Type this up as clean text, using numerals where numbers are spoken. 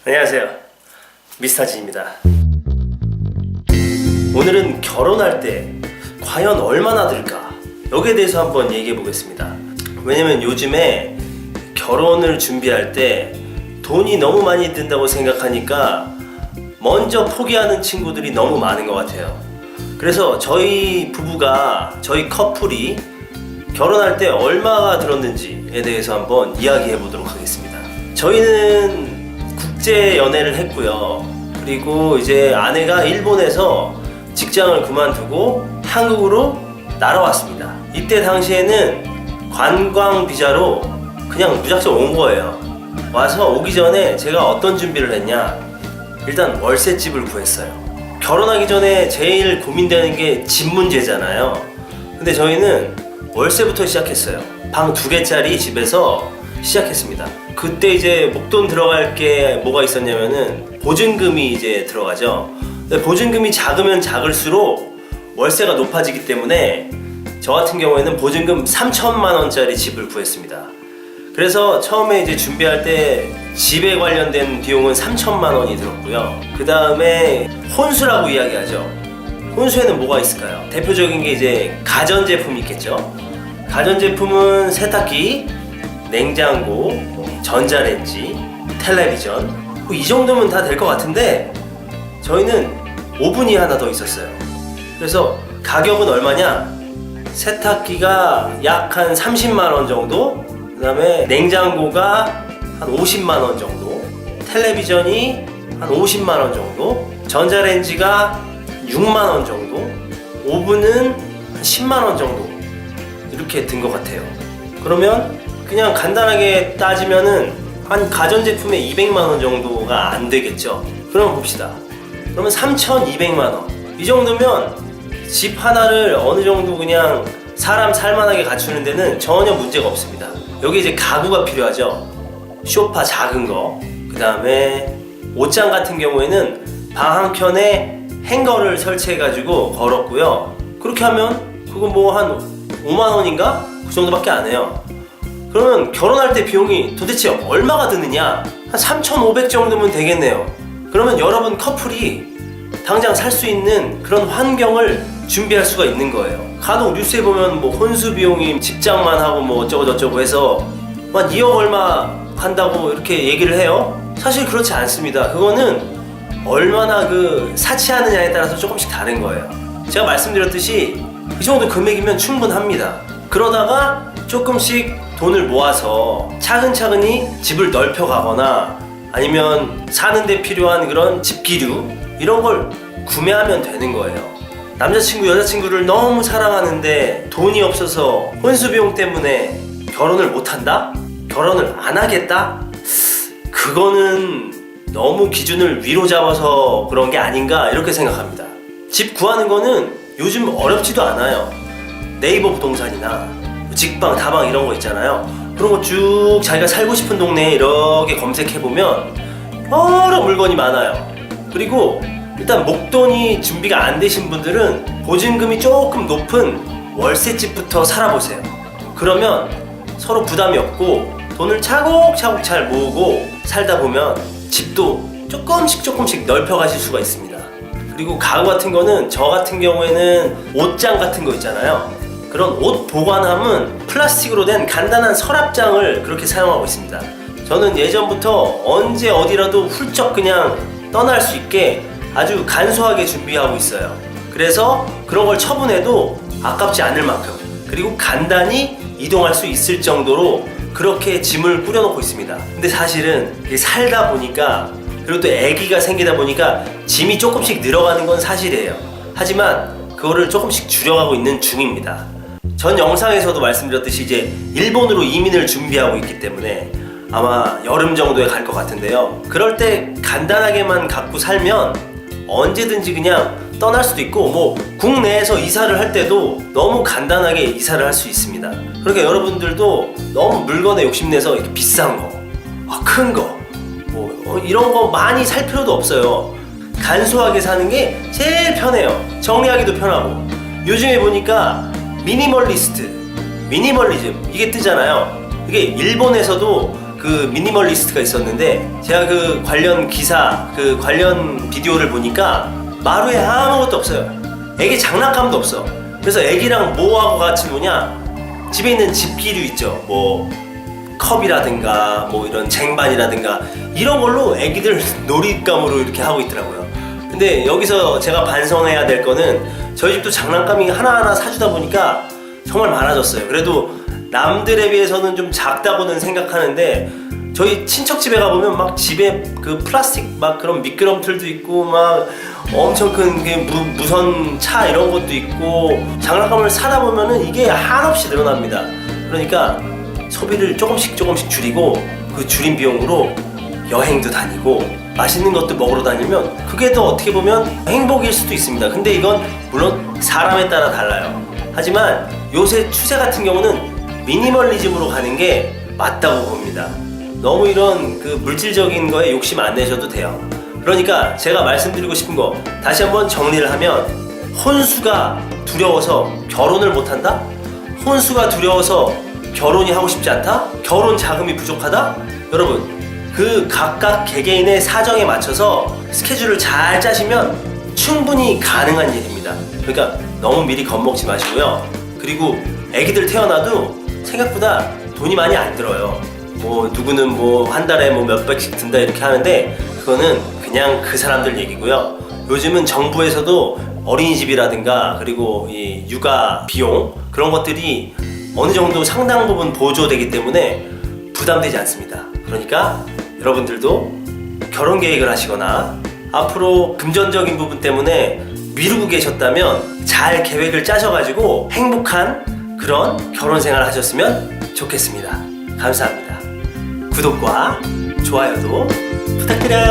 안녕하세요, 미스터진입니다. 오늘은 결혼할 때 과연 얼마나 들까? 여기에 대해서 한번 얘기해 보겠습니다. 왜냐면 요즘에 결혼을 준비할 때 돈이 너무 많이 든다고 생각하니까 먼저 포기하는 친구들이 너무 많은 것 같아요. 그래서 저희 커플이 결혼할 때 얼마가 들었는지에 대해서 한번 이야기해 보도록 하겠습니다. 저희는 국제 연애를 했고요. 그리고 이제 아내가 일본에서 직장을 그만두고 한국으로 날아왔습니다. 이때 당시에는 관광 비자로 그냥 무작정 온 거예요. 와서 오기 전에 제가 어떤 준비를 했냐, 일단 월세집을 구했어요. 결혼하기 전에 제일 고민되는 게 집 문제잖아요. 근데 저희는 월세부터 시작했어요. 방 2개짜리 집에서 시작했습니다. 그때 이제 목돈 들어갈 게 뭐가 있었냐면은 보증금이 이제 들어가죠. 근데 보증금이 작으면 작을수록 월세가 높아지기 때문에 저 같은 경우에는 보증금 3천만 원짜리 집을 구했습니다. 그래서 처음에 이제 준비할 때 집에 관련된 비용은 3천만 원이 들었고요. 그 다음에 혼수라고 이야기하죠. 혼수에는 뭐가 있을까요? 대표적인 게 이제 가전제품이 있겠죠. 가전제품은 세탁기, 냉장고, 전자레인지, 텔레비전, 이 정도면 다 될 것 같은데 저희는 오븐이 하나 더 있었어요. 그래서 가격은 얼마냐? 세탁기가 약 한 30만 원 정도, 그 다음에 냉장고가 한 50만 원 정도, 텔레비전이 한 50만 원 정도, 전자레인지가 6만 원 정도, 오븐은 한 10만 원 정도 이렇게 든 것 같아요. 그러면 그냥 간단하게 따지면은 한 가전제품에 200만 원 정도가 안 되겠죠. 그럼 봅시다. 그러면 3,200만 원. 이 정도면 집 하나를 어느 정도 그냥 사람 살만하게 갖추는 데는 전혀 문제가 없습니다. 여기 이제 가구가 필요하죠. 소파 작은 거, 그 다음에 옷장 같은 경우에는 방 한켠에 행거를 설치해가지고 걸었고요. 그렇게 하면 그거 뭐 한 5만 원인가? 그 정도밖에 안 해요. 그러면 결혼할 때 비용이 도대체 얼마가 드느냐? 한 3,500 정도면 되겠네요. 그러면 여러분 커플이 당장 살 수 있는 그런 환경을 준비할 수가 있는 거예요. 간혹 뉴스에 보면 뭐 혼수 비용이 집장만 하고 뭐 어쩌고 저쩌고 해서 한 2억 얼마 간다고 이렇게 얘기를 해요. 사실 그렇지 않습니다. 그거는 얼마나 사치하느냐에 따라서 조금씩 다른 거예요. 제가 말씀드렸듯이 이 정도 금액이면 충분합니다. 그러다가 조금씩 돈을 모아서 차근차근히 집을 넓혀가거나 아니면 사는데 필요한 그런 집기류 이런 걸 구매하면 되는 거예요. 남자친구 여자친구를 너무 사랑하는데 돈이 없어서 혼수 비용 때문에 결혼을 못한다? 결혼을 안 하겠다? 그거는 너무 기준을 위로 잡아서 그런 게 아닌가 이렇게 생각합니다. 집 구하는 거는 요즘 어렵지도 않아요. 네이버 부동산이나 직방, 다방 이런 거 있잖아요. 그런 거 쭉 자기가 살고 싶은 동네에 이렇게 검색해보면 여러 물건이 많아요. 그리고 일단 목돈이 준비가 안 되신 분들은 보증금이 조금 높은 월세집부터 살아보세요. 그러면 서로 부담이 없고 돈을 차곡차곡 잘 모으고 살다 보면 집도 조금씩 넓혀가실 수가 있습니다. 그리고 가구 같은 거는 저 같은 경우에는 옷장 같은 거 있잖아요. 그런 옷 보관함은 플라스틱으로 된 간단한 서랍장을 그렇게 사용하고 있습니다. 저는 예전부터 언제 어디라도 훌쩍 그냥 떠날 수 있게 아주 간소하게 준비하고 있어요. 그래서 그런 걸 처분해도 아깝지 않을 만큼, 그리고 간단히 이동할 수 있을 정도로 그렇게 짐을 꾸려놓고 있습니다. 근데 사실은 살다 보니까, 그리고 또 아기가 생기다 보니까 짐이 조금씩 늘어가는 건 사실이에요. 하지만 그거를 조금씩 줄여가고 있는 중입니다. 전 영상에서도 말씀드렸듯이 이제 일본으로 이민을 준비하고 있기 때문에 아마 여름 정도에 갈 것 같은데요. 그럴 때 간단하게만 갖고 살면 언제든지 그냥 떠날 수도 있고, 뭐 국내에서 이사를 할 때도 너무 간단하게 이사를 할 수 있습니다. 그러니까 여러분들도 너무 물건에 욕심내서 이렇게 비싼 거, 큰 거, 이런 거 많이 살 필요도 없어요. 간소하게 사는 게 제일 편해요. 정리하기도 편하고. 요즘에 보니까 미니멀리즘 이게 뜨잖아요. 이게 일본에서도 그 미니멀리스트가 있었는데 제가 그 관련 기사 그 관련 비디오를 보니까 마루에 아무것도 없어요. 애기 장난감도 없어. 그래서 애기랑 뭐하고 같이 노냐, 집에 있는 집기류 있죠, 뭐 컵이라든가 뭐 이런 쟁반이라든가 이런 걸로 애기들 놀잇감으로 이렇게 하고 있더라고요. 근데 여기서 제가 반성해야 될 거는 저희 집도 장난감이 하나하나 사주다 보니까 정말 많아졌어요. 그래도 남들에 비해서는 좀 작다고는 생각하는데 저희 친척 집에 가보면 막 집에 그 플라스틱 막 그런 미끄럼틀도 있고 막 엄청 큰 무선 차 이런 것도 있고 장난감을 사다 보면은 이게 한없이 늘어납니다. 그러니까 소비를 조금씩 줄이고 그 줄인 비용으로 여행도 다니고 맛있는 것도 먹으러 다니면 그게 더 어떻게 보면 행복일 수도 있습니다. 근데 이건 물론 사람에 따라 달라요. 하지만 요새 추세 같은 경우는 미니멀리즘으로 가는 게 맞다고 봅니다. 너무 이런 그 물질적인 거에 욕심 안 내셔도 돼요. 그러니까 제가 말씀드리고 싶은 거 다시 한번 정리를 하면, 혼수가 두려워서 결혼을 못한다? 혼수가 두려워서 결혼이 하고 싶지 않다? 결혼 자금이 부족하다? 여러분, 그 각각 개개인의 사정에 맞춰서 스케줄을 잘 짜시면 충분히 가능한 일입니다. 그러니까 너무 미리 겁먹지 마시고요. 그리고 애기들 태어나도 생각보다 돈이 많이 안 들어요. 뭐 누구는 뭐 한 달에 뭐 몇백씩 든다 이렇게 하는데 그거는 그냥 그 사람들 얘기고요. 요즘은 정부에서도 어린이집이라든가 그리고 이 육아 비용 그런 것들이 어느 정도 상당 부분 보조되기 때문에 부담되지 않습니다. 그러니까 여러분들도 결혼 계획을 하시거나 앞으로 금전적인 부분 때문에 미루고 계셨다면 잘 계획을 짜셔가지고 행복한 그런 결혼 생활 하셨으면 좋겠습니다. 감사합니다. 구독과 좋아요도 부탁드려요.